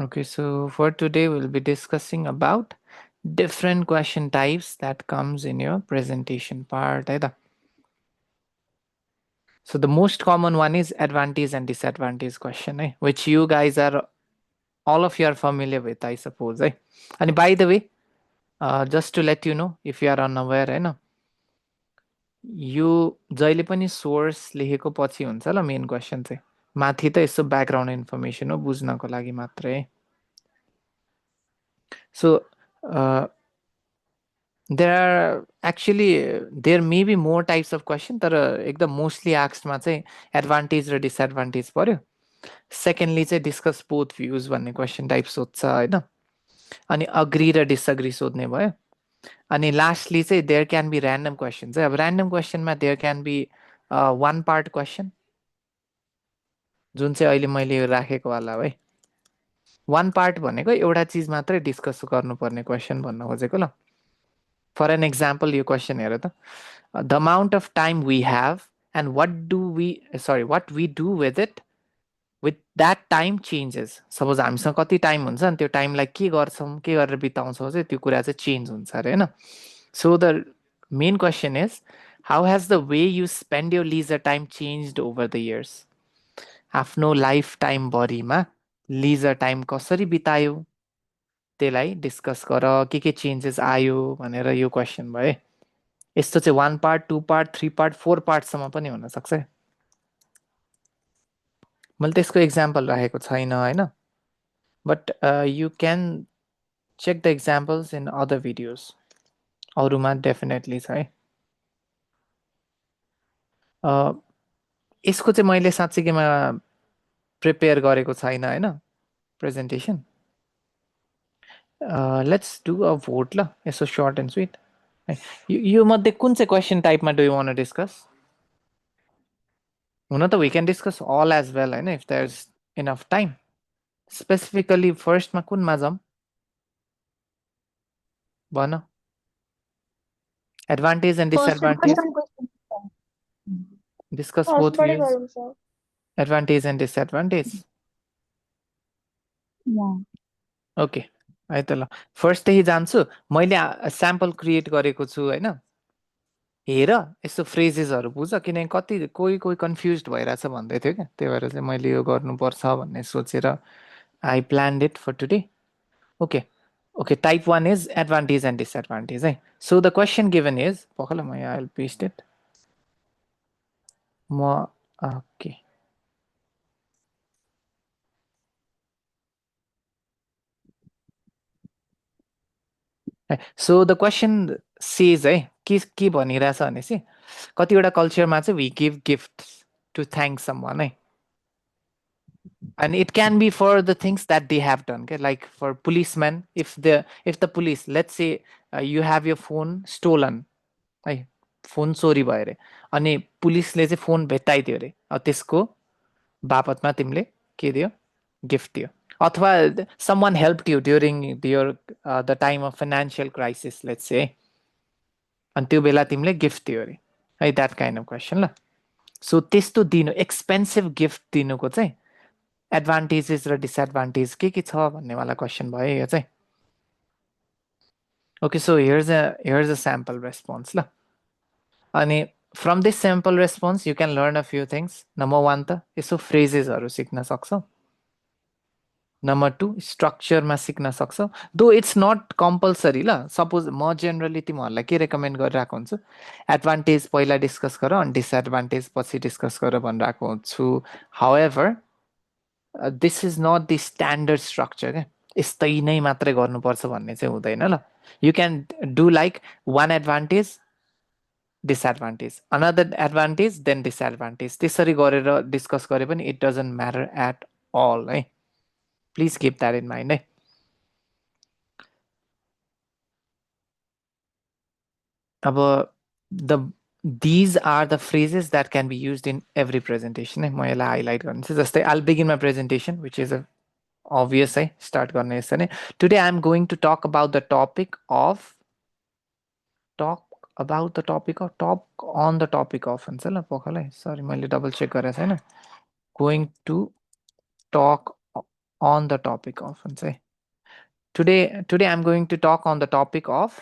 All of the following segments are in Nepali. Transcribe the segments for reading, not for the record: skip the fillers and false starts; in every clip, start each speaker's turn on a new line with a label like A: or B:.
A: Okay, so for today we'll be discussing about different question types that comes in your presentation part. So the most common one is advantage and disadvantage question, which you guys are all of you are familiar with, I suppose. And by the way, just to let you know, if you are unaware, यो जहिले पनि सोर्स लेखेको पछि हुन्छ ल मेन क्वेसन चाहिँ माथि त यसो ब्याकग्राउन्ड इन्फर्मेसन हो बुझ्नको लागि मात्रै so there may be more types of question तर एकदम मोस्टली आस्कमा चाहिँ एडभान्टेज र डिसएडभान्टेज पर्यो सेकेन्डली चाहिँ डिस्कस बोथ भ्युज भन्ने क्वेसन टाइप सोध्छ होइन अनि अग्री र डिसअग्री सोध्ने भयो अनि लास्टली चाहिँ there can be random question चाहिँ अब ऱ्यान्डम क्वेसनमा there can be one part question जुन चाहिँ अहिले मैले यो राखेको वाला है वान पार्ट भनेको एउटा चिज मात्रै डिस्कस गर्नुपर्ने क्वेसन भन्न खोजेको ल फर एन एक्जाम्पल यो क्वेसन हेर त the amount of time we have and what we do with it with that time changes suppose हामीसँग कति टाइम हुन्छ अनि त्यो टाइमलाई के गर्छौँ के गरेर बिताउँछौँ चाहिँ त्यो कुरा चाहिँ चेन्ज हुन्छ अरे होइन so the main question is how has the way you spend your लिजर time change over the years आफ्नो लाइफ टाइमभरिमा लिजर टाइम कसरी बितायो त्यसलाई डिस्कस गर के चेन्जेस आयो भनेर यो क्वेसन भयो यस्तो चाहिँ one part two part three part four पार्टसम्म पनि हुनसक्छ मैले त्यसको एक्जाम्पल राखेको छैन होइन but you can check the examples in other videos अरूमा डेफिनेटली छ है यसको चाहिँ मैले साँच्चीकैमा प्रिपेयर गरेको छैन होइन presentation let's do a vote ल यसो सर्ट एन्ड स्विट यो मध्ये कुन चाहिँ क्वेसन टाइपमा डु यु वान्ट डिस्कस हुन त we can discuss all as well होइन if there is enough time specifically फर्स्टमा कुनमा जाउँ भन advantage and disadvantage discuss both views advantage and disadvantage okay है त ल फर्स्टदेखि जान्छु मैले स्याम्पल क्रिएट गरेको छु होइन हेर यस्तो फ्रेजेसहरू बुझ किनकि कति कोही कन्फ्युज भइरहेछ भन्दै थियो क्या त्यही भएर चाहिँ मैले यो गर्नुपर्छ भन्ने सोचेर I planned it for today okay type one is advantage and disadvantage है so the question given is पखल म यहाँ आई पेस्ट इट म okay so the question says है के भनिरहेछ भनेपछि कतिवटा कल्चरमा चाहिँ we give gift to thank someone है and it can be for the things that they have done, okay? Like for policemen, if the police, let's say you have your phone stolen, है फोन चोरी भयो अरे अनि पुलिसले चाहिँ फोन भेट्टाइदियो अरे त्यसको बापतमा तिमीले के दियो गिफ्ट दियो अथवा someone helped you during the time of financial crisis, let's say, अनि त्यो बेला तिमीले गिफ्ट दियो अरे है द्याट काइन्ड अफ क्वेसन ल सो त्यस्तो दिनु एक्सपेन्सिभ गिफ्ट दिनुको चाहिँ एडभान्टेजेस र डिसएडभान्टेज के छ भन्नेवाला क्वेसन भयो यो चाहिँ okay so here's a sample response ल अनि from this sample response you can learn a few things number one त यसो फ्रेजेसहरू सिक्न सक्छौ नम्बर टू स्ट्रक्चरमा सिक्न सक्छौ दो इट्स नट कम्पलसरी ल सपोज म जेनरली तिमीहरूलाई के रेकमेन्ड गरिरहेको हुन्छु एडभान्टेज पहिला डिस्कस गर अनि डिसएडभान्टेज पछि डिस्कस गर भनिरहेको हुन्छु however this is not the standard structure क्या यस्तै नै मात्रै गर्नुपर्छ भन्ने चाहिँ हुँदैन ल you can do like one advantage disadvantage another advantage then disadvantage त्यसरी गरेर डिस्कस गरे पनि it doesn't matter at all है please keep that in mind है अब these are the phrases that can be used in every presentation है म यसलाई हाइलाइट गर्छु जस्तै I'll begin my presentation which is a obvious है स्टार्ट गर्ने यसो नै today I'm going to talk about the topic on the topic of हुन्छ ल पखल है सरी मैले डबल चेक गरेको छैन going to talk on the topic of say today I'm going to talk on the topic of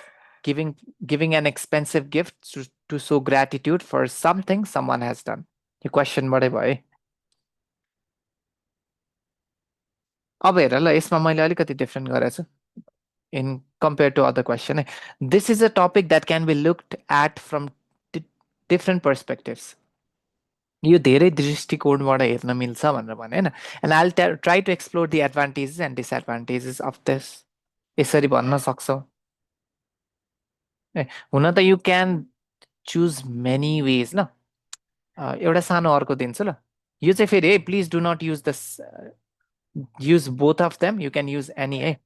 A: giving giving an expensive gift to show gratitude for something someone has done. यो क्वेसनबाटै भयो है। अब हेर ल यसमा मैले अलिकति डिफ्रेन्ट गरेको छु in compare to other question है। This is a topic that can be looked at from different perspectives. यो धेरै दृष्टिकोणबाट हेर्न मिल्छ भनेर भने होइन। And I will try to explore the advantages and disadvantages of this. यसरी भन्न सक्छौ ए हुन त you can choose many ways ल। एउटा सानो अर्को दिन्छु ल। यो चाहिँ फेरि है please do not use this use both of them. You can use any.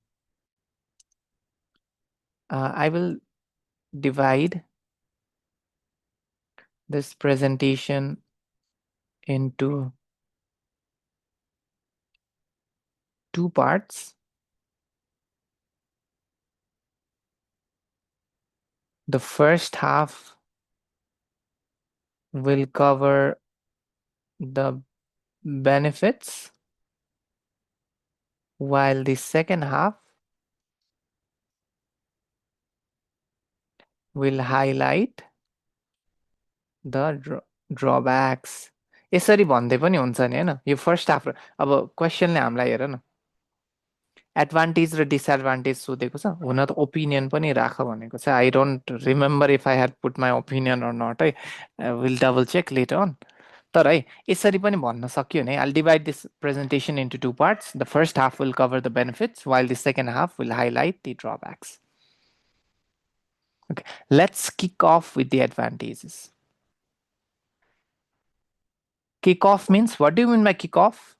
A: I will divide this presentation into two parts. The first half will cover the benefits, while the second half will highlight the drawbacks. यसरी भन्दै पनि हुन्छ नि हैन। यो फर्स्ट हाफ अब क्वेसनले हामीलाई हेर न एडभान्टेज र डिसएडभान्टेज सोधेको छ। हुन त ओपिनियन पनि राख भनेको छ। I don't remember if I had put my opinion or not है। Will double check later on. तर है यसरी पनि भन्न सकियो नि। I divide this presentation into two parts. The first half will cover the benefits while the second half will highlight the drawbacks. Okay, let's kick off with the advantages. Kick off means, what do you mean by kick off?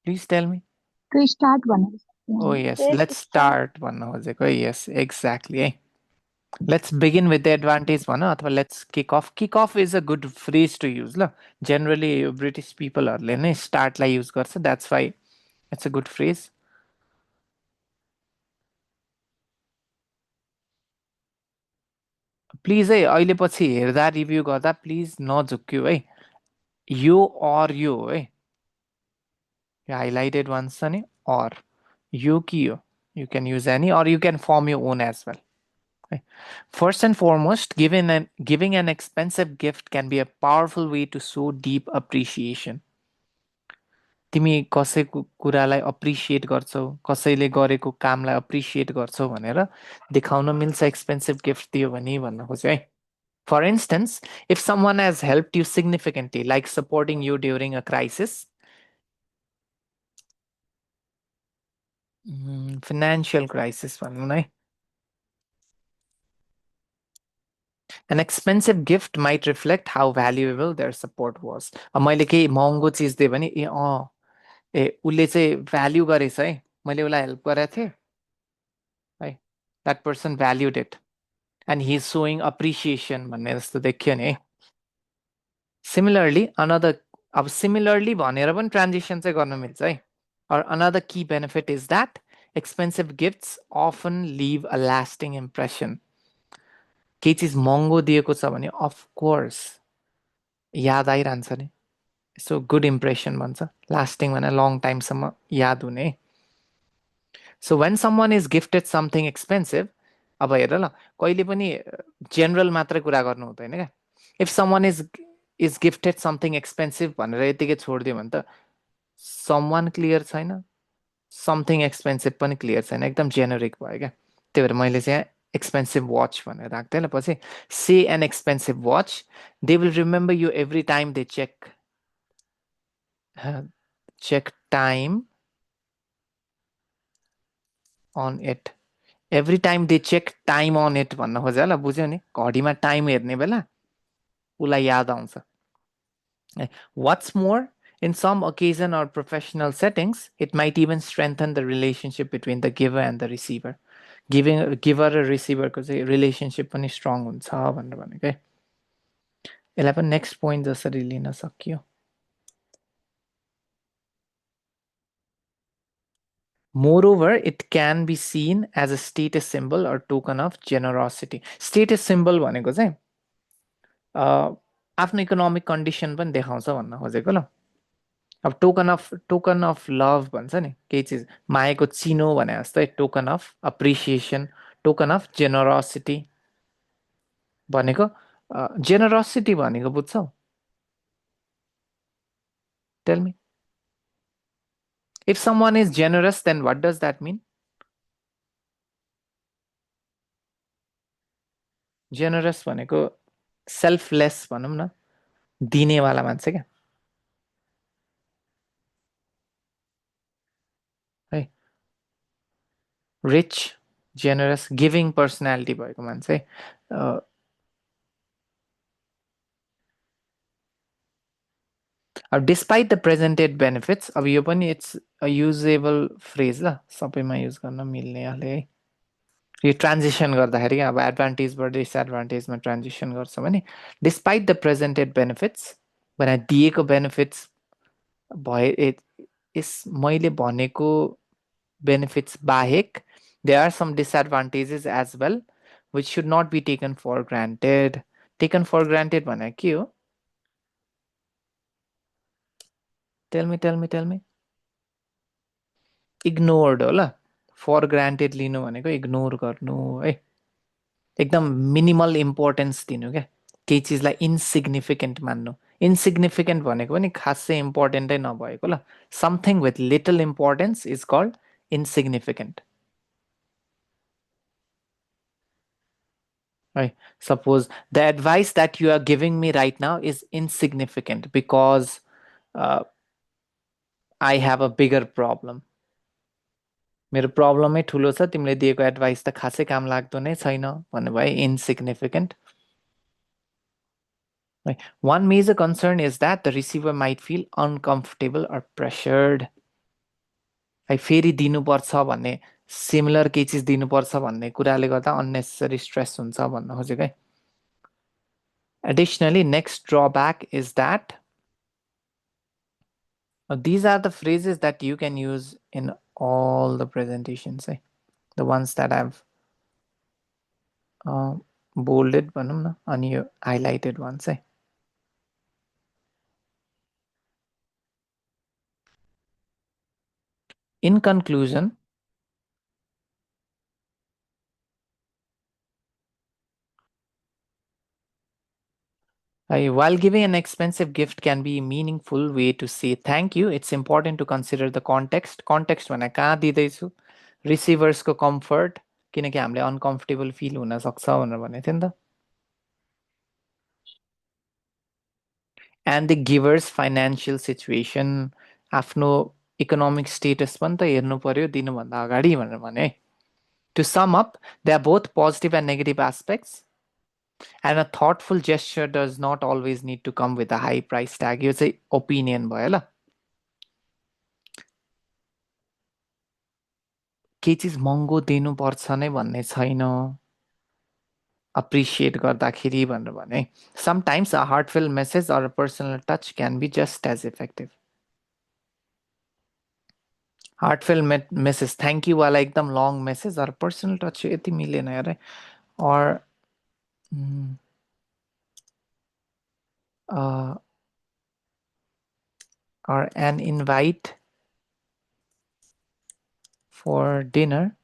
A: Please tell me.
B: To start one.
A: Oh yes, let's start one. Yes, exactly. Let's begin with the advantage one. Let's kick off. Kick off is a good phrase to use. Generally, British people are start like use garcha. That's why it's a good phrase. Please है अहिले पछि हेर्दा रिभ्यू गर्दा प्लिज नझुक्क्यो है। यो और यो है highlighted ones छ नि or यो कि यो you can use any or you can form your own as well. Okay. First and foremost, giving an expensive gift can be a powerful way to show deep appreciation. तिमी कसैको कुरालाई अप्रिसिएट गर्छौ, कसैले गरेको कामलाई अप्रिसिएट गर्छौ भनेर देखाउन मिल्छ एक्सपेन्सिभ गिफ्ट दियो भने भन्न खोजे है। For instance, if someone has helped you significantly, like supporting you during a crisis, financial crisis, an expensive gift might reflect how valuable their support was. मैले केही महँगो चिज दिएँ भने उसले चाहिँ भ्याल्यु गरेछ है, मैले उसलाई हेल्प गरेको थिएँ है, that person valued it and he is showing appreciation भन्ने जस्तो देखियो नि है। Similarly, similarly भनेर पनि ट्रान्जिसन चाहिँ गर्न मिल्छ है। Or another key benefit is that expensive gifts often leave a lasting impression. केही चिज महँगो दिएको छ भने अफ कोर्स याद आइरहन्छ नि। सो गुड इम्प्रेसन भन्छ, लास्टिङ भने लङ टाइमसम्म याद हुने। So when someone is gifted something expensive, अब हेर ल कहिले पनि जेनरल मात्रै कुरा गर्नु हुँदैन क्या। If someone is gifted something expensive भनेर यतिकै छोडिदियो भने त समवन क्लियर छैन, समथिङ एक्सपेन्सिभ पनि क्लियर छैन, एकदम जेनेरिक भयो क्या। त्यही भएर मैले चाहिँ expensive watch भनेर राख्दैन पछि। say an expensive watch, they will remember you every time they check time on it. Every time they check time on it भन्न खोजे ल, बुझ्यौ नि। घडीमा टाइम हेर्ने बेला उसलाई याद आउँछ। What's more, in some occasion or professional settings, it might even strengthen the relationship between the giver and the receiver. Giver र रिसिभरको चाहिँ रिलेसनसिप पनि स्ट्रङ हुन्छ भनेर भनेको है। यसलाई पनि नेक्स्ट पोइन्ट जसरी लिन सकियो। Moreover, it can be seen as a status symbol or token of generosity. Status symbol भनेको चाहिँ आफ्नो इकोनोमिक कन्डिसन पनि देखाउँछ भन्न खोजेको ल। अब टोकन अफ लभ भन्छ नि केही चिज मायाको चिनो भने जस्तै token of appreciation token of generosity भनेको जेनरसिटी भनेको बुझ्छौ tell me if someone is generous then what does that mean generous भनेको सेल्फलेस भनौँ न दिनेवाला मान्छे क्या है रिच जेनरस गिभिङ पर्सनालिटी भएको मान्छे अब डिस्पाइट द प्रेजेन्टेड बेनिफिट्स अब यो पनि इट्स अ युजेबल फ्रेज ल सबैमा युज गर्न मिल्ने हाले है यो ट्रान्जिसन गर्दाखेरि अब एडभान्टेजबाट डिसएडभान्टेजमा ट्रान्जिसन गर्छ भने डिस्पाइट द प्रेजेन्टेड बेनिफिट्स भने दिएको बेनिफिट्स भए यस मैले भनेको बेनिफिट्स बाहेक there are some disadvantages as well which should not be taken for granted taken for granted भने के हो टेल मी इग्नोर्ड हो ल फर ग्रान्टेड लिनु भनेको इग्नोर गर्नु है एकदम मिनिमल इम्पोर्टेन्स दिनु क्या केही चिजलाई इन्सिग्निफिकेन्ट मान्नु इन्सिग्निफिकेन्ट भनेको पनि खासै इम्पोर्टेन्टै नभएको ल something with little importance is called insignificant right suppose the advice that you are giving me right now is insignificant because uh, I have a bigger problem मेरो प्रब्लमै ठुलो छ तिमीले दिएको एडभाइस त खासै काम लाग्दो नै छैन भन्नु भयो insignificant one major concern is that the receiver might feel uncomfortable or pressured है फेरि दिनुपर्छ भन्ने सिमिलर केही चिज दिनुपर्छ भन्ने कुराले गर्दा अननेसेसरी स्ट्रेस हुन्छ भन्न खोजेको है additionally next drawback is that these are the phrases that you can use in all the presentations the ones that I've bolded भनौँ न अनि यो highlighted ones in conclusion while giving an expensive gift can be a meaningful way to say thank you, it's important to consider the context. Context भने कहाँ दिँदैछु रिसिभर्सको कम्फर्ट किनकि हामीले अनकम्फर्टेबल फिल हुन सक्छ भनेर भनेको थियो नि त and the givers financial situation आफ्नो इकोनोमिक स्टेटस पनि त हेर्नु पर्यो दिनुभन्दा अगाडि भनेर भने to sum up they are both positive and negative aspects and a thoughtful gesture does not always need to come with a high price tag यो चाहिँ ओपिनियन भयो ल के चिज महँगो दिनुपर्छ नै भन्ने छैन appreciate गर्दाखेरि भनेर भने sometimes a heartfelt message or a personal touch can be just as effective heartfelt message thank you वाला एकदम long message or personal touch यति मिलेन यार or or an invite for dinner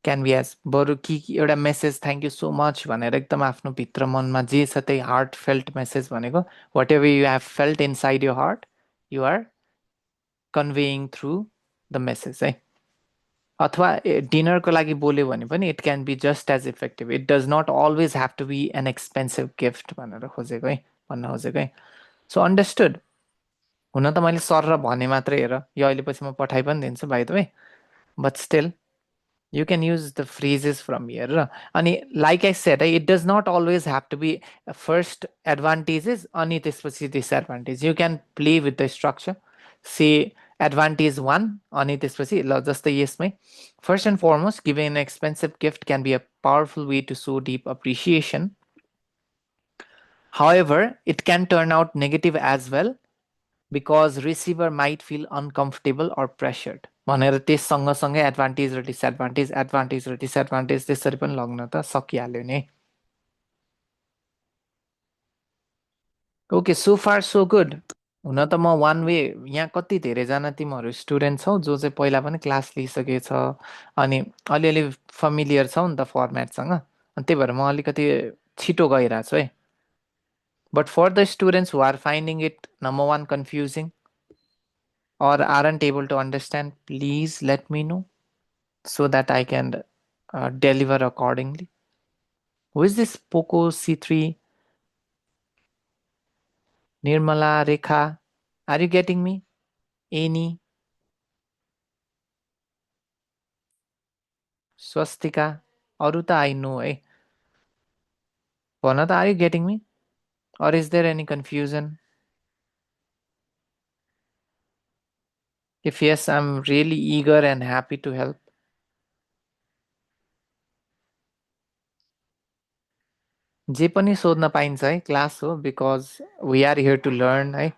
A: can be as बरु कि एउटा message thank you so much भनेर एकदम आफ्नो भित्र मनमा जे छ त्यही हार्ट फेल्ट मेसेज भनेको whatever you have felt inside your heart you are conveying through the message है अथवा डिनरको लागि बोल्यो भने पनि it can be just as effective it does not always have to be an expensive gift भनेर खोजेको है भन्न खोजेको है सो अन्डरस्टुड हुन त मैले सर र भने मात्रै हेर यो अहिले पछि म पठाइ पनि दिन्छु by the way but still you can use the phrases from here अनि like I said it does not always have to be first advantages अनि त्यसपछि disadvantage you can play with the structure say advantage 1 अनि त्यसपछि ल जस्तै यसमै first and foremost giving an expensive gift can be a powerful way to show deep appreciation however it can turn out negative as well because receiver might feel uncomfortable or pressured भनेर त्यस सँगसँगै एडभान्टेज र डिसएडभान्टेज त्यसरी पनि लग्न त सकिहाल्यो नि okay so far so good हुन त म वान वे यहाँ कति धेरैजना तिमीहरू स्टुडेन्ट छौ जो चाहिँ पहिला पनि क्लास लिइसकेछ अनि अलिअलि फमिलियर छौ नि त फर्मेटसँग अनि त्यही भएर म अलिकति छिटो गइरहेको छु है but for the students who are finding it number one confusing or aren't able to understand, please let me know so that I can deliver accordingly. Who is this Poco C3? Nirmala, Rekha, are you getting me? Any? Swastika, Aruta, I know, eh? Vanata, are you getting me? Or is there any confusion? If yes, I'm really eager and happy to help. जे पनि सोध्न पाइन्छ है क्लास हो because we are here to learn है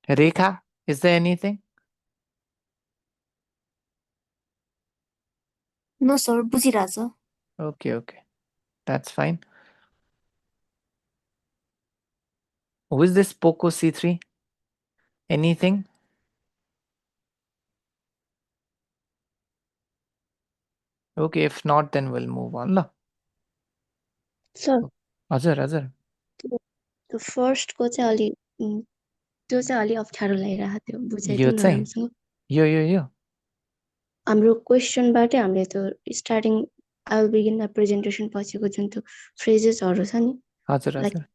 A: Rekha is there anything
B: no sir बुझिरहेछ
A: okay okay that's fine who is this पोको C3 anything okay if not then will move on ल
B: सर
A: हजुर हजुर
B: त्यो फर्स्टको चाहिँ अलि त्यो चाहिँ अलि अप्ठ्यारो लागिरहेको थियो
A: यो
B: बुझाइदिनु न
A: चाहिँ
B: राम्रोसँग
A: यो
B: हाम्रो क्वेसनबाटै हामीले त्यो starting I will begin the presentation पछिको जुन त्यो फ्रेजेसहरू छ नि
A: हजुर
B: लाइक
A: हजुर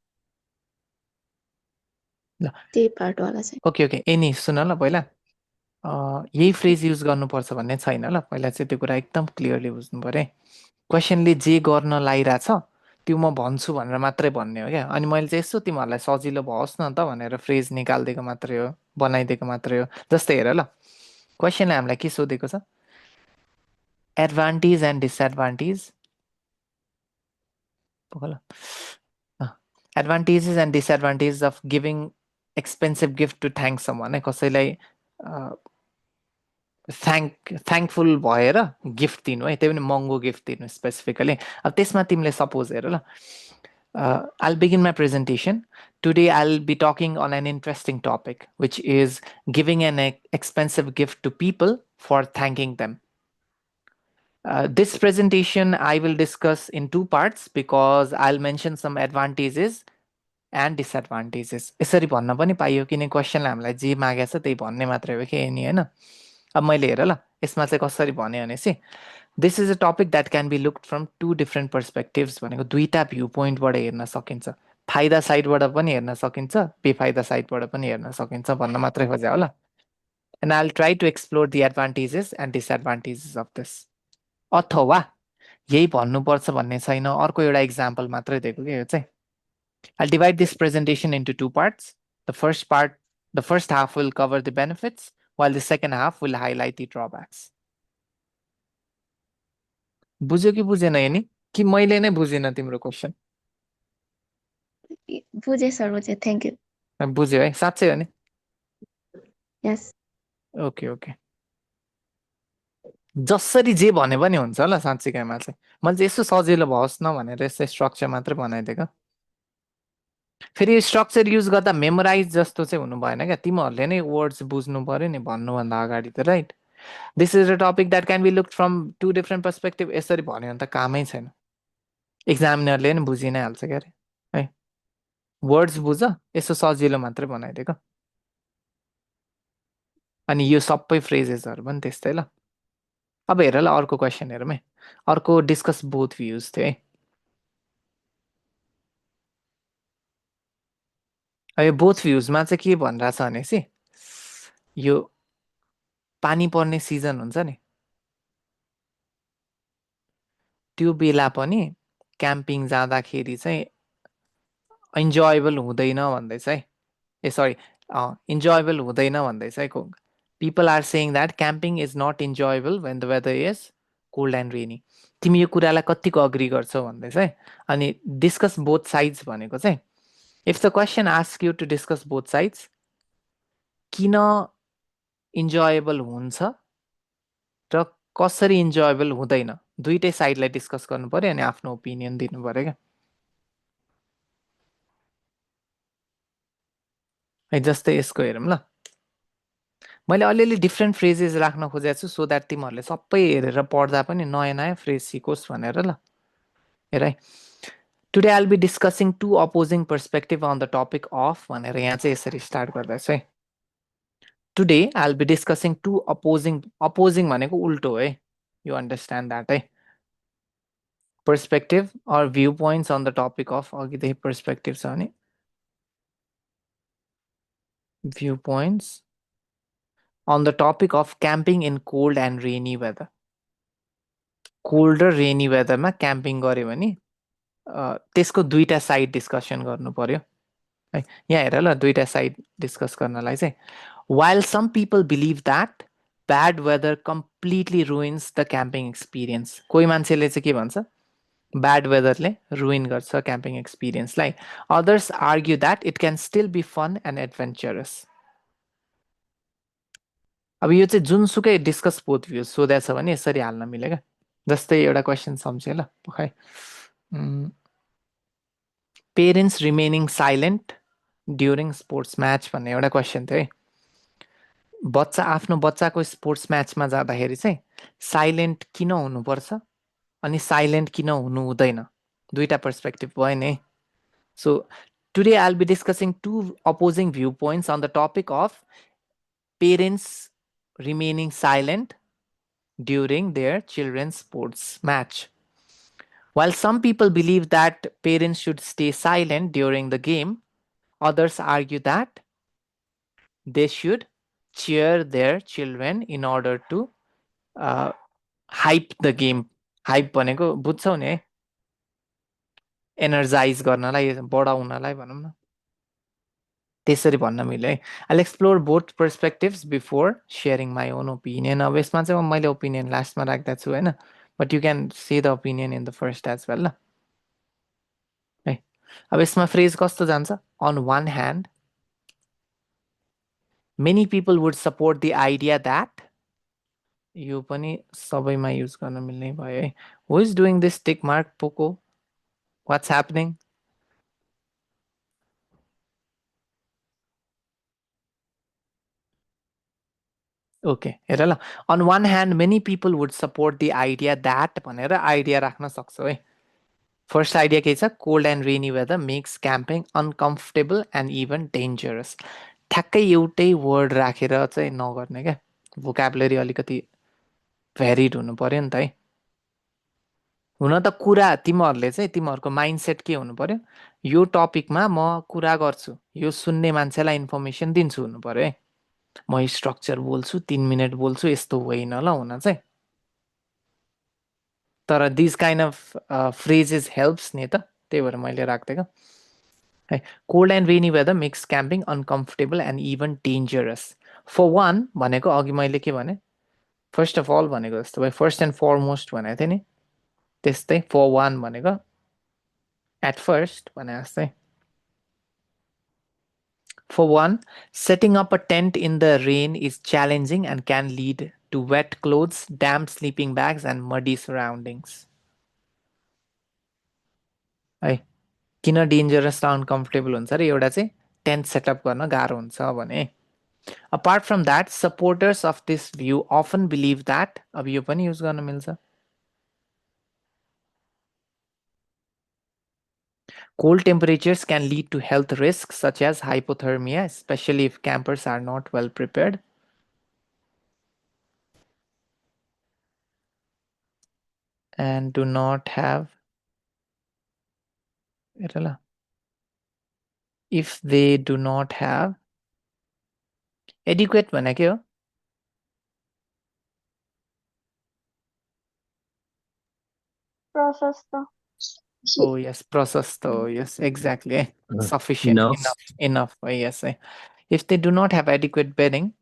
A: ल
B: त्यही पार्टवाला चाहिँ
A: ओके ओके एनी सुन ल पहिला यही फ्रेज युज गर्नुपर्छ भन्ने छैन ल पहिला चाहिँ त्यो कुरा एकदम क्लियरली बुझ्नु पऱ्यो है क्वेसनले जे गर्न लागिरहेछ त्यो म भन्छु भनेर मात्रै भन्ने हो क्या अनि मैले चाहिँ यसो तिमीहरूलाई सजिलो भओस् न त भनेर फ्रेज निकालिदिएको मात्रै हो बनाइदिएको मात्रै हो जस्तै हेर ल क्वेसनले हामीलाई के सोधेको छ advantage and disadvantage advantages and disadvantage of giving expensive gift to thank someone है कसैलाई थ्याङ्कफुल भएर गिफ्ट दिनु है त्यही पनि महँगो गिफ्ट दिनु स्पेसिफिकली अब त्यसमा तिमीले सपोज हेर ल I'll begin my presentation. Today I'll be talking on an interesting topic, which is giving an expensive gift to people for thanking them. This presentation I will discuss in two parts because I'll mention some advantages and disadvantages. यसरी भन्न पनि पाइयो किन क्वेसनले हामीलाई जे मागेछ त्यही भन्ने मात्रै हो कि नि हैन अब मैले हेर ल यसमा चाहिँ कसरी भने भनेपछि this is a topic that can be looked from two different perspectives भनेको दुईटा भ्यू पोइन्टबाट हेर्न सकिन्छ फाइदा साइडबाट पनि हेर्न सकिन्छ बेफाइदा साइडबाट पनि हेर्न सकिन्छ भन्न मात्रै खोजे होला and I will try to explore the advantages and disadvantages of this अथवा यही भन्नुपर्छ भन्ने छैन अर्को एउटा इक्जाम्पल मात्रै दिएको कि यो चाहिँ I'll divide this presentation into two parts. The first half will cover the benefits, while the second half will highlight the drawbacks. बुझ्यो कि बुझेन यनी कि मैले नै बुझिन तिम्रो क्वेसन
B: बुझेँ सर बुझेँ थ्याङ्क यू
A: बुझ्यो है साँच्चै हो नि
B: यस
A: ओके ओके जसरी जे भने पनि हुन्छ ल साँच्चीकैमा चाहिँ मैले चाहिँ यसो सजिलो भओस् न भनेर यसो स्ट्रक्चर मात्रै बनाइदिएको फेरि यो स्ट्रक्चर युज गर्दा मेमोराइज जस्तो चाहिँ हुनु भएन क्या तिमीहरूले नै वर्ड्स बुझ्नु पर्यो नि भन्नुभन्दा अगाडि त right this is a topic that can be look from two different perspective यसरी भन्यो भने त कामै छैन इक्जामिनरले नि बुझि नै हाल्छ क्या अरे है वर्ड्स बुझ यसो सजिलो मात्रै बनाइदिएको अनि यो सबै फ्रेजेसहरू पनि त्यस्तै ल अब हेर ल अर्को क्वेसन हेरौँ है अर्को डिस्कस बोथ भ्युज थियो है यो बोथ भ्युजमा चाहिँ के भनिरहेछ भनेपछि यो पानी पर्ने सिजन हुन्छ नि त्यो बेला पनि क्याम्पिङ जाँदाखेरि चाहिँ इन्जोयबल हुँदैन भन्दैछ है ए सरी इन्जोयबल हुँदैन भन्दैछ है people are saying that camping is not enjoyable when the weather is cold and rainy तिमी यो कुरालाई कतिको अग्री गर्छौ भन्दैछ है अनि डिस्कस बोथ साइड्स भनेको चाहिँ if the question ask you to discuss both sides किन इन्जोयबल हुन्छ र कसरी इन्जोयबल हुँदैन दुईटै साइडलाई डिस्कस गर्नु पर्यो अनि आफ्नो ओपिनियन दिनु पर्यो क्या है जस्तै यसको हेरौँ ल मैले अलिअलि डिफ्रेन्ट फ्रेजेस राख्न खोजेको छु सो द्याट तिमीहरूले सबै हेरेर पढ्दा पनि नयाँ नयाँ फ्रेज सिकोस् भनेर ल हेर है today I will be discussing two opposing perspective on the topic of भनेर यहाँ चाहिँ यसरी स्टार्ट गर्दैछ है today I will be discussing two opposing भनेको उल्टो है यु अन्डरस्ट्यान्ड द्याट है perspective or view points on the topic of अघिदेखि पर्सपेक्टिभ छ भने view points on the topic of camping in cold and rainy weather. Cold र रेनी वेदरमा क्याम्पिङ गऱ्यो भने त्यसको दुईटा साइड डिस्कसन गर्नु पर्यो है यहाँ हेर ल दुईटा साइड डिस्कस गर्नलाई चाहिँ while some people believe that bad weather completely ruins the camping experience कोही मान्छेले चाहिँ के भन्छ ब्याड वेदरले रुइन गर्छ camping एक्सपिरियन्सलाई others argue that it can still be fun and adventurous अब यो चाहिँ जुनसुकै डिस्कस बोथ भ्युज सोधेको छ भने यसरी हाल्न मिल्यो क्या जस्तै एउटा क्वेसन सम्झेँ ल खै parents remaining silent during sports match भन्ने एउटा क्वेसन थियो है बच्चा आफ्नो बच्चाको स्पोर्ट्स म्याचमा जाँदाखेरि चाहिँ साइलेन्ट किन हुनुपर्छ अनि साइलेन्ट किन हुनु हुँदैन दुईटा पर्सपेक्टिभ भयो नि so today I will be discussing two opposing view points on the topic of parents remaining silent during their children's sports match. While some people believe that parents should stay silent during the game, others argue that they should cheer their children in order to hype the game. Hype भनेको बुझ्छौ नि है एनर्जाइज गर्नलाई बढाउनलाई भनौँ न त्यसरी भन्न मिल्यो है I'll explore both perspectives before sharing my own opinion. अब यसमा चाहिँ मैले ओपिनियन लास्टमा राख्दा छु होइन but you can see the opinion in the first as well ल है अब यसमा फ्रेज कस्तो जान्छ on one hand many people would support the idea that यो पनि सबैमा युज गर्न मिल्ने भयो है who is doing this tick mark पोको what's happening ओके हेर ल on one hand many people would support the idea that भनेर आइडिया राख्न सक्छौ है फर्स्ट आइडिया के छ cold and rainy weather makes camping uncomfortable and even dangerous ठ्याक्कै एउटै वर्ड राखेर चाहिँ नगर्ने क्या भोकाबुलरी अलिकति भ्यारिड हुनु पर्यो नि त है हुन त कुरा तिमीहरूले चाहिँ तिमीहरूको माइन्डसेट के हुनु पर्यो यो टपिकमा म कुरा गर्छु यो सुन्ने मान्छेलाई इन्फर्मेसन दिन्छु हुनु पर्यो है म स्ट्रक्चर बोल्छु 3 मिनट बोल्छु यस्तो होइन ल हुन चाहिँ तर this kind of phrases helps नि त त्यही भएर मैले राखिदिएको है cold and rainy weather makes camping uncomfortable and even dangerous for one भनेको अघि मैले के भने फर्स्ट अफ अल भनेको जस्तो भयो फर्स्ट एन्ड फरमोस्ट भनेको थिएँ नि त्यस्तै फर वान भनेको एट फर्स्ट भने जस्तै For one, setting up a tent in the rain is challenging and can lead to wet clothes, damp sleeping bags, and muddy surroundings. है किन डेन्जरस र अनकम्फर्टेबल हुन्छ र एउटा चाहिँ टेन्ट सेटअप गर्न गाह्रो हुन्छ भने Apart from that, supporters of this view often believe that अब यो पनि युज गर्न मिल्छ Cold temperatures can lead to health risks such as hypothermia, especially if campers are not well prepared. And do not have if they do not have adequate भनेको के हो
B: प्रशस्त
A: Oh yes, प्रशस्त yes exactly sufficient
C: Enough.
A: enough yes if they do not have adequate bedding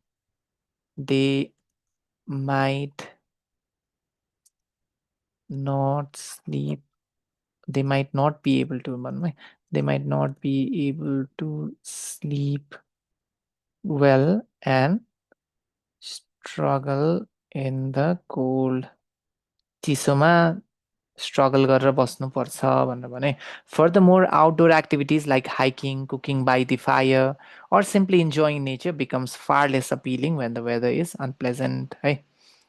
A: they might not sleep they might not be able to they might not be able to sleep well and struggle in the cold चिसोमा स्ट्रगल गरेर बस्नुपर्छ भनेर भने furthermore outdoor activities like hiking cooking by the fire or simply enjoying nature becomes far less appealing when the weather is unpleasant है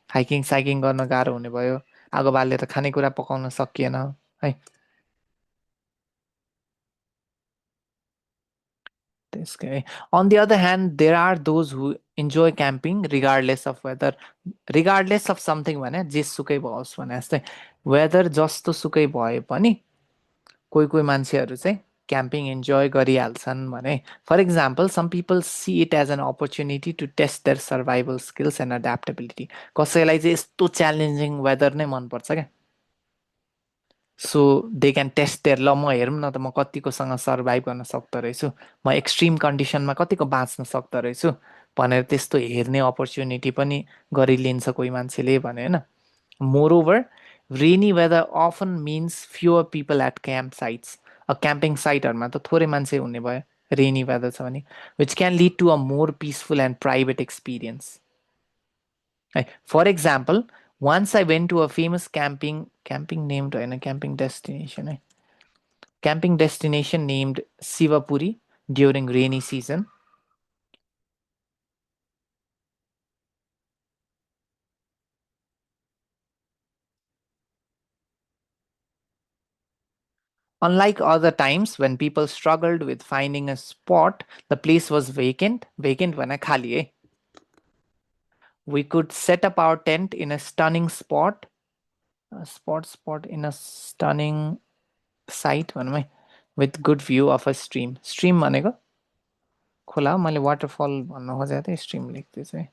A: हाइकिङ साइकिङ गर्न गाह्रो हुने भयो आगो बालेर खानेकुरा पकाउन सकिएन है त्यसकै on the other hand there are those who enjoy camping regardless of weather regardless of something भने जेसुकै भओस् भने जस्तै वेदर जस्तो सुकै भए पनि कोही कोही मान्छेहरू चाहिँ क्याम्पिङ इन्जोय गरिहाल्छन् भने for example some people see it as an opportunity to test their survival skills and adaptability कसैलाई चाहिँ यस्तो च्यालेन्जिङ वेदर नै मनपर्छ क्या so they can test their ल म हेरौँ न त म कतिकोसँग सर्भाइभ गर्न सक्दो रहेछु म एक्सट्रिम कन्डिसनमा कतिको बाँच्न सक्दो रहेछु भनेर त्यस्तो हेर्ने अपर्च्युनिटी पनि गरिलिन्छ कोही मान्छेले भने होइन moreover rainy weather often means fewer people at camp sites camping साइटहरूमा त थोरै मान्छे हुने भयो रेनी वेदर छ भने which can lead to a more peaceful and private experience है for example once I went to a famous camping named होइन camping destination है camping destination named Sivapuri during rainy season. Unlike other times when people struggled with finding a spot, the place was vacant. Vacant भने खाली है. We could set up our tent in a stunning spot. Spot in a stunning site भनौँ है with good view of a stream. Stream भनेको खोला हो मैले वाटरफल भन्न खोजेको थिएँ स्ट्रिम लेख्दै चाहिँ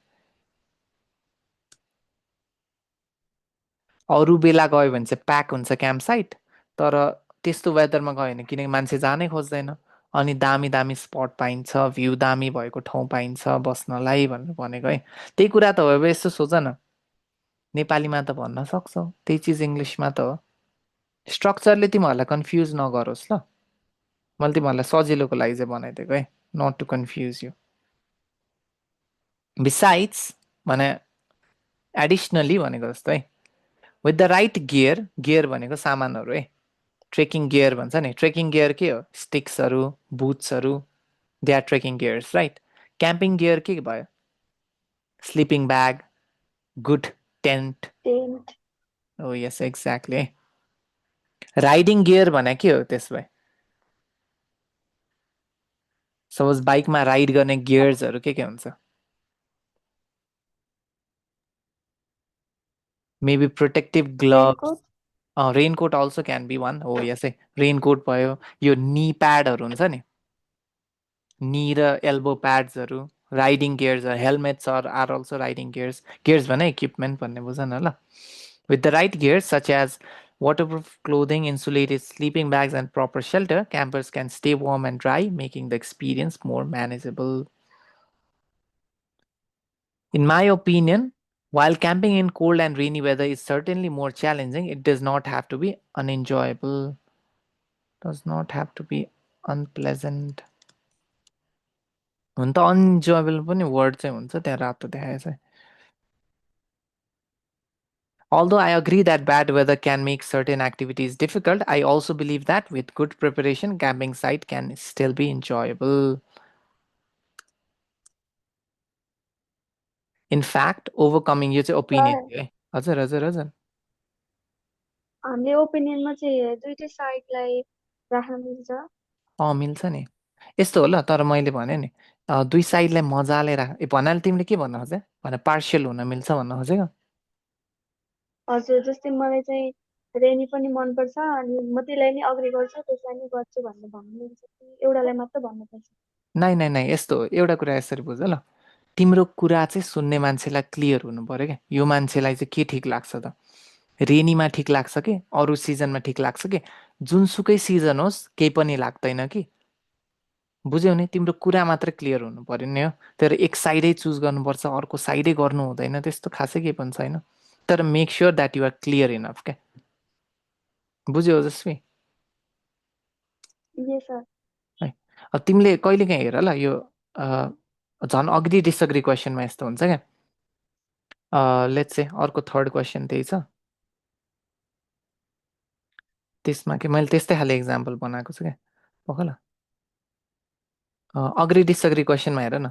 A: अरू बेला गयो भने चाहिँ प्याक हुन्छ क्याम्प साइट तर त्यस्तो वेदरमा गयो भने किनकि मान्छे जानै खोज्दैन अनि दामी दामी स्पट पाइन्छ भ्यू दामी भएको ठाउँ पाइन्छ बस्नलाई भनेर भनेको है त्यही कुरा त हो अब यसो सोच न नेपालीमा त भन्न सक्छौ त्यही चिज इङ्ग्लिसमा त हो स्ट्रक्चरले तिमीहरूलाई कन्फ्युज नगरोस् ल मैले तिमीहरूलाई सजिलोको लागि चाहिँ बनाइदिएको है not to confuse you besides भने एडिसनली भनेको जस्तो है with the right gear gear भनेको सामानहरू है ट्रेकिङ गियर भन्छ नि ट्रेकिङ गियर के हो स्टिक्सहरू बुट्सहरू they are trekking gears right camping gear के भयो sleeping bag good tent
B: tent
A: oh yes exactly riding gear भने के हो त्यस भए सपोज बाइकमा राइड गर्ने गियर्सहरू के हुन्छ maybe protective gloves
B: raincoat
A: raincoat also can be one हो यसै रेनकोट भयो यो नी प्याडहरू हुन्छ नि नी र एल्बो प्याड्सहरू riding gears helmets are also riding gears gears भने इक्विपमेन्ट भन्ने बुझ न ल with the right gears such as waterproof clothing, insulated sleeping bags, and proper shelter, campers can stay warm and dry, making the experience more manageable. In my opinion, while camping in cold and rainy weather is certainly more challenging, it does not have to be unenjoyable, does not have to be unpleasant. हुन त अनइन्जोयबल पनि वर्ड चाहिँ हुन्छ त्यहाँ रातो देखाएछ Although I agree that bad weather can make certain activities difficult, I also believe that with good preparation, camping site can still be enjoyable. In fact, overcoming यो चाहिँ ओपिनियन
B: प्राय
A: थियो है हजुर हजुर हजुर
B: हामीले ओपिनियनमा चाहिँ दुइटै साइडलाई राख्न मिल्छ
A: मिल्छ नि यस्तो हो ल तर मैले भने नि दुई साइडलाई मजाले राख भन्नाले तिमीले के भन्न खोजे भने पार्सियल हुन मिल्छ भन्न खोजेको
B: हजुर जस्तै मलाई चाहिँ रेनी पनि मनपर्छ अनि म त्यसलाई नै अग्री गर्छु त्यसलाई नै गर्छु भनेर भन्नु मिल्छ कि एउटालाई मात्र भन्नुपर्छ
A: नाइ नाइ नाइ यस्तो हो एउटा कुरा यसरी बुझ ल तिम्रो कुरा चाहिँ सुन्ने मान्छेलाई क्लियर हुनु पर्यो क्या यो मान्छेलाई चाहिँ के ठिक लाग्छ त रेनीमा ठिक लाग्छ कि अरू सिजनमा ठिक लाग्छ कि जुनसुकै सिजन होस् केही पनि लाग्दैन कि बुझ्यौ नि तिम्रो कुरा मात्र क्लियर हुनु पर्यो नि हो तर एक साइडै चुज गर्नुपर्छ अर्को साइडै गर्नु हुँदैन त्यस्तो खासै केही पनि छैन तर make sure that you are clear enough क्या बुझ्यौ जसमी
B: ये सर
A: है अब तिमीले कहिले काहीँ हेर ल यो झन् अग्री डिसअग्री क्वेसनमा यस्तो हुन्छ क्या लेट्स से अर्को थर्ड क्वेसन त्यही छ त्यसमा के मैले त्यस्तै खाले इक्जाम्पल बनाएको छु क्या पख ल अग्री डिसअग्री क्वेसनमा हेर न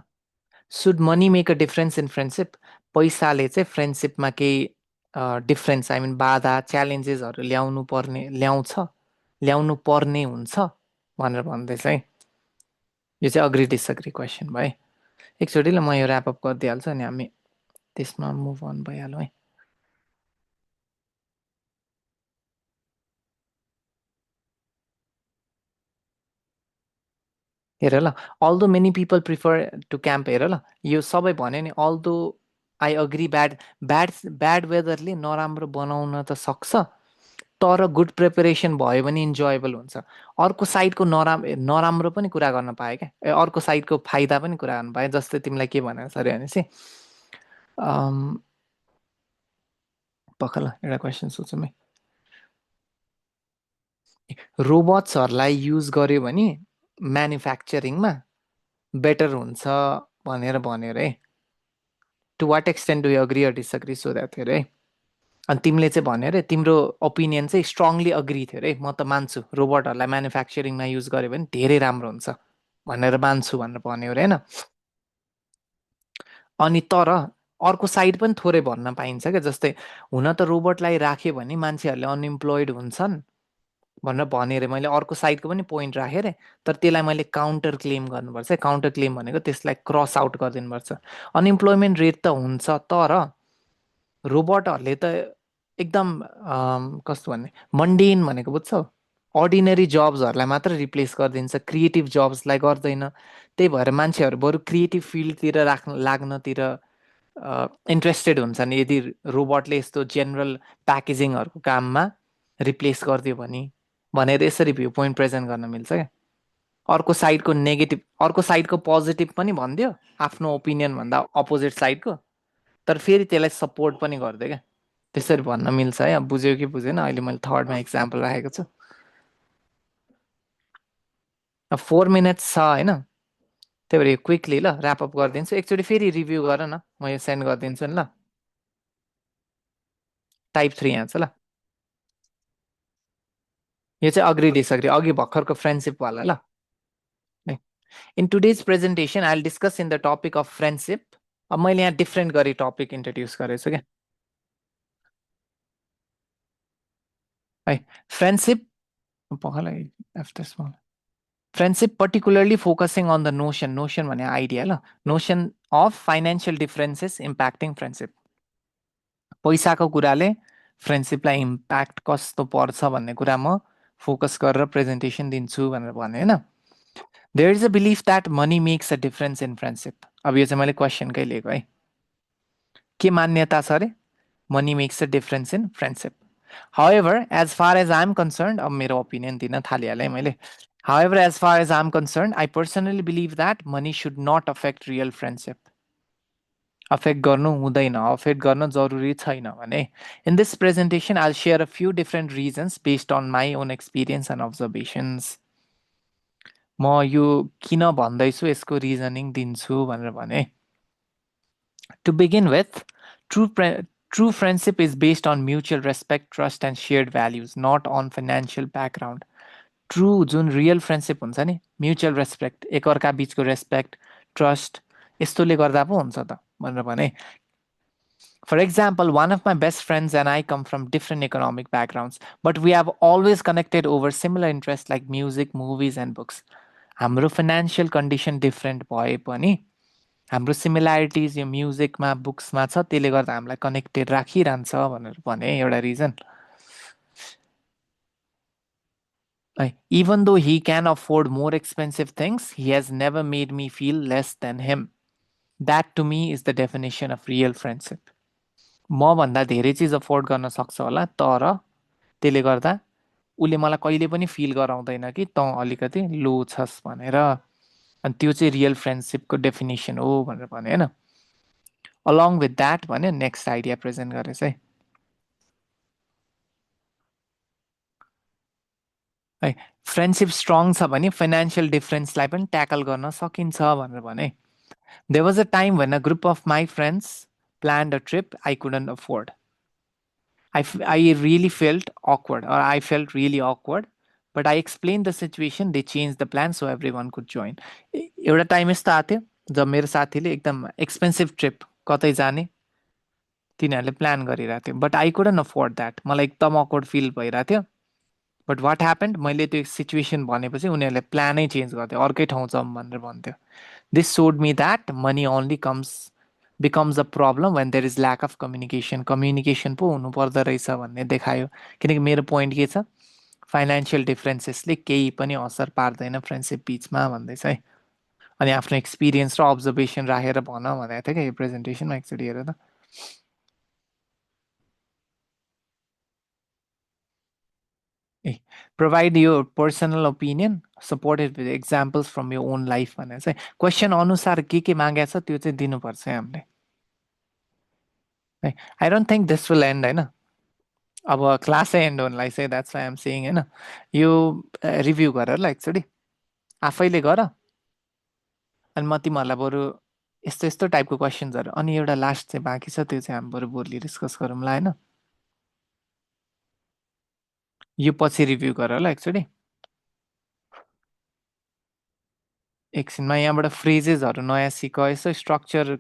A: should money make a difference in friendship पैसाले चाहिँ फ्रेन्डसिपमा केही डिफरेन्स आई मिन बाधा च्यालेन्जेसहरू ल्याउनु पर्ने हुन्छ भनेर भन्दैछ है यो चाहिँ अग्री डिसअग्री क्वेसन भयो है एकचोटि ल म यो ऱ्यापअप गरिदिइहाल्छु अनि हामी त्यसमा मुभ अन भइहालौँ है हेर ल although many people prefer to camp हेर ल यो सबै भन्यो नि अल्दो आई अग्री ब्याड वेदरले नराम्रो बनाउन त सक्छ तर गुड प्रिपरेसन भयो भने इन्जोयबल हुन्छ अर्को साइडको नराम्रो पनि कुरा गर्न पाएँ क्या अर्को साइडको फाइदा पनि कुरा गर्न पाएँ जस्तै तिमीलाई के भनेर सर भनेपछि पख ल एउटा क्वेसन सोचौँ है रोबोट्सहरूलाई युज गर्यो भने म्यानुफ्याक्चरिङमा बेटर हुन्छ भनेर भन्यो अरे to what extent do you agree or disagree so that थियो अरे अनि तिमीले चाहिँ भन्यो अरे तिम्रो ओपिनियन चाहिँ स्ट्रङली अग्री थियो अरे म त मान्छु रोबोटहरूलाई म्यानुफ्याक्चरिङमा युज गर्यो भने धेरै राम्रो हुन्छ भनेर मान्छु भनेर भन्यो अरे होइन अनि तर अर्को साइड पनि थोरै भन्न पाइन्छ क्या जस्तै हुन त रोबोटलाई राख्यो भने मान्छेहरूले अनइम्प्लोइड हुन्छन् भनेर भने अरे मैले अर्को साइडको पनि पोइन्ट राखेँ अरे तर त्यसलाई मैले काउन्टर क्लेम गर्नुपर्छ काउन्टर क्लेम भनेको त्यसलाई क्रस आउट गरिदिनुपर्छ अनइम्प्लोइमेन्ट रेट त हुन्छ तर रोबोटहरूले त एकदम कस्तो भन्ने मन्डेन भनेको बुझ्छौ अर्डिनरी जब्सहरूलाई मात्र रिप्लेस गरिदिन्छ क्रिएटिभ जब्सलाई गर्दैन त्यही भएर मान्छेहरू बरु क्रिएटिभ फिल्डतिर लाग्नतिर इन्ट्रेस्टेड हुन्छन् यदि रोबोटले यस्तो जेनरल प्याकेजिङहरूको काममा रिप्लेस गरिदियो भने भनेर यसरी भ्यू पोइन्ट प्रेजेन्ट गर्न मिल्छ क्या अर्को साइडको पोजिटिभ पनि भनिदियो आफ्नो ओपिनियन भन्दा अपोजिट साइडको तर फेरि त्यसलाई सपोर्ट पनि गरिदियो क्या त्यसरी भन्न मिल्छ है अब बुझ्यो कि बुझेन अहिले मैले थर्डमा इक्जाम्पल राखेको छु अब 4 मिनट्स छ होइन त्यही भएर यो क्विकली ल ऱ्यापअप गरिदिन्छु एकचोटि फेरि रिभ्यू गर न म यो सेन्ड गरिदिन्छु नि ल टाइप 3 यहाँ छ ल यो चाहिँ अग्री डिसअग्री अघि भर्खरको फ्रेन्डसिपवाला ल in today's presentation I will discuss in the topic of friendship अब मैले यहाँ डिफ्रेन्ट गरी टपिक इन्ट्रोड्युस गरेको छु क्या है फ्रेन्डसिप पखलाई after small friendship particularly focusing on the notion भने आइडिया ल notion of financial differences impacting friendship पैसाको कुराले फ्रेन्डसिपलाई इम्प्याक्ट कस्तो पर्छ भन्ने कुरा म फोकस गरेर प्रेजेन्टेसन दिन्छु भनेर भने होइन there is a belief that money makes a difference in friendship अब यो चाहिँ मैले क्वेसनकै लिएको है के मान्यता छ अरे money makes a difference in friendship However, as far as I'm concerned, अब मेरो ओपिनियन दिन थालिहालेँ मैले However, as far as I'm concerned, I personally believe that money should not affect real friendship. Affect गर्नु हुँदैन affect गर्न जरुरी छैन भने In this presentation, I'll share a few different reasons based on my own experience and observations. म यो किन भन्दैछु यसको रिजनिङ दिन्छु भनेर भने To begin with, true friendship is based on mutual respect, trust and shared values, not on financial background. True जुन रियल फ्रेन्डसिप हुन्छ नि म्युचुअल रेस्पेक्ट एकअर्का बिचको रेस्पेक्ट ट्रस्ट यस्तोले गर्दा पो हुन्छ त भनेर भने for example one of my best friends and I come from different economic backgrounds but we have always connected over similar interest like music movies and books हाम्रो फाइनेन्सियल कन्डिसन डिफ्रेन्ट भए पनि हाम्रो सिमिल्यारिटिज यो म्युजिकमा बुक्समा छ त्यसले गर्दा हामीलाई कनेक्टेड राखिरहन्छ भनेर भने एउटा reason Even though he can afford more expensive things, he has never made me feel less than him. That to me is the definition of real friendship. म भन्दा धेरै चिज अफोर्ड गर्न सक्छ होला तर त्यसले गर्दा उसले मलाई कहिले पनि फिल गराउँदैन कि तँ अलिकति लो छस् भनेर अनि त्यो चाहिँ रियल फ्रेन्डसिपको डेफिनेसन हो भनेर भने होइन अलङ विथ द्याट भने नेक्स्ट आइडिया प्रेजेन्ट गरेछ है फ्रेन्डसिप स्ट्रङ छ भने फाइनेन्सियल डिफरेन्सलाई पनि ट्याकल गर्न सकिन्छ भनेर भने There was a time when a group of my friends planned a trip I couldn't afford. I really felt awkward, or I felt really awkward. But I explained the situation. They changed the plan so everyone could join. एउटा टाइम यस्तो आएको थियो जब मेरो साथीले एकदम एक्सपेन्सिभ ट्रिप कतै जाने तिनीहरूले प्लान गरिरहेको थियो, but I couldn't afford that. मलाई एकदम अकवर्ड फिल भइरहेको थियो। बट वाट ह्यापन्ड, मैले त्यो सिचुएसन भनेपछि उनीहरूले प्लानै चेन्ज गरिदियो, अर्कै ठाउँ जाउँ भनेर भन्थ्यो। This showed me that money only becomes a problem when there is lack of communication. Communication पो हुनु पर्दो रहेछ भन्ने देखायो। किनकि मेरो पोइन्ट के छ, फाइनेन्सियल डिफरेन्सेसले केही पनि असर पार्दैन फ्रेन्डसिप बिचमा भन्दैछ है। अनि आफ्नो एक्सपिरियन्स र अब्जर्भेसन राखेर भन भनेको थियो क्या यो प्रेजेन्टेसनमा, एकचोटि हेर त। ए, प्रोभाइड यो personal opinion supported with examples from यो ओन लाइफ भनेर चाहिँ क्वेसन अनुसार के मागेको छ त्यो चाहिँ दिनुपर्छ है हामीले है। I don't think this will and होइन, अब क्लासै एन्ड हुनलाई चाहिँ, द्याट्स वाइ एम सेइङ होइन। यो रिभ्यू गर ल एकचोटि, आफैले गर। अनि म तिमीहरूलाई बरु यस्तो यस्तो टाइपको क्वेसन्सहरू, अनि एउटा लास्ट चाहिँ बाँकी छ, त्यो चाहिँ हामी बरु भोलि डिस्कस गरौँला होइन। यो पछि रिभ्यू गर ल एकचोटि। एकछिनमा यहाँबाट फ्रेजेसहरू नयाँ सिक, यसो स्ट्रक्चर